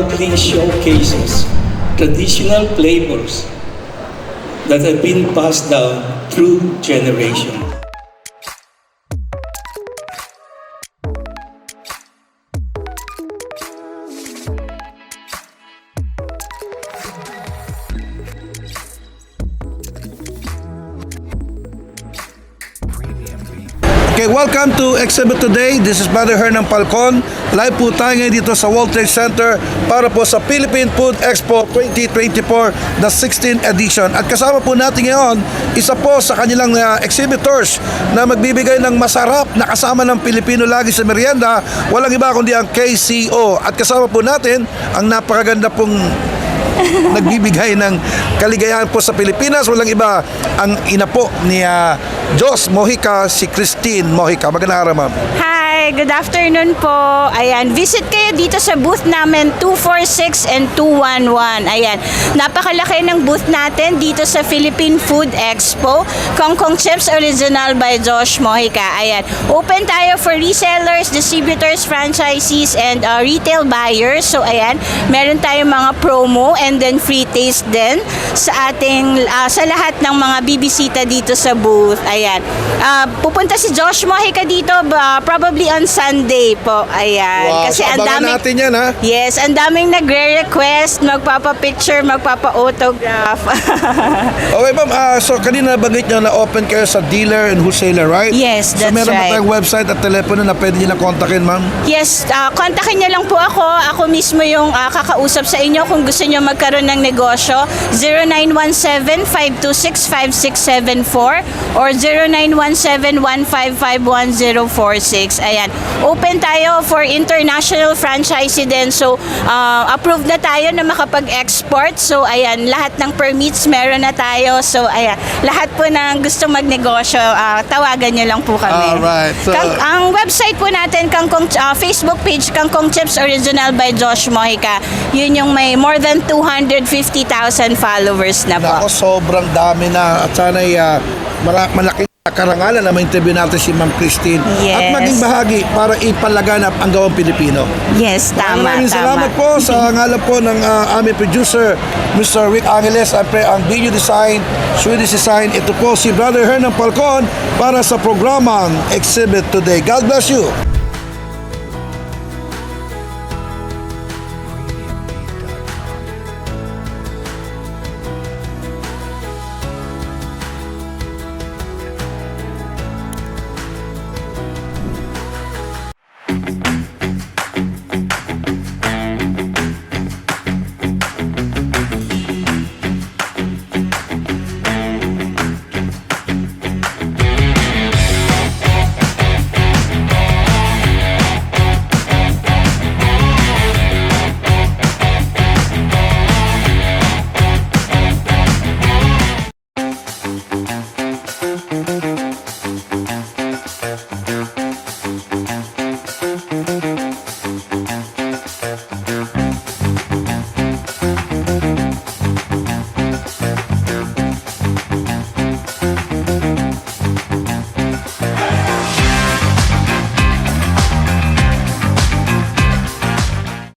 proudly showcases traditional flavors that have been passed down through generations. Okay, welcome to Exhibit Today. This is Brother Hernan Palcon. Live po tayo ngayon dito sa World Trade Center para po sa Philippine Food Expo 2024, the 16th edition. At kasama po natin ngayon, isa po sa kanilang exhibitors na magbibigay ng masarap na kasama ng Pilipino lagi sa merienda. Walang iba kundi ang KCO. At kasama po natin ang napakaganda pong nagbibigay ng kaligayahan po sa Pilipinas. Walang iba ang ina po ni Jos Mojica, si Christine Mojica. Magandang araw, ma'am. Hi, good afternoon po. Ayan, visit kayo dito sa booth namin 246 and 211. Ayan, napakalaki ng booth natin dito sa Philippine Food Expo. Kongkong Chips Original by Josh Mojica. Ayan, open tayo for resellers, distributors, franchisees, and retail buyers. So ayan, meron tayong mga promo and then free taste din sa ating sa lahat ng mga bibisita dito sa booth. Ayan, pupunta si Josh Mojica dito probably on Sunday po. Ayan. Wow, Kasi so ang abangan daming natin yan, ha? Yes, ang daming nagre-request, magpapa-picture, magpapa-autograph. Okay, ma'am. So kanina nabanggit nyo na open kayo sa dealer and wholesaler, right? Yes, So that's meron ba right. tayong website at telepono na pwede nyo na kontakin, ma'am? Yes, kontakin niyo lang po ako. Ako mismo yung kakausap sa inyo kung gusto niyo magkaroon ng negosyo. 0917-526-5674 or 0917-155-1046. Ayan. Open tayo for international franchisee din. So, approved na tayo na makapag-export. So, ayan, lahat ng permits meron na tayo. So, ayan, lahat po ng gusto magnegosyo, tawagan niyo lang po kami. Alright. So, Ang website po natin, Facebook page, Kangkong Chips Original by Josh Mojica. Yun yung may more than 250,000 followers na po. ako, sobrang dami na. At sana'y malaking karangalan na ma-interview natin si Ma'am Christine. Yes. At maging bahagi para ipalaganap ang gawang Pilipino. Yes, tama, Maraming salamat po sa ngalan po ng aming producer, Mr. Rick Angeles, at ang video design, Swedish design. Ito po si Brother Hernan Palcon para sa programang Exhibit Today. God bless you.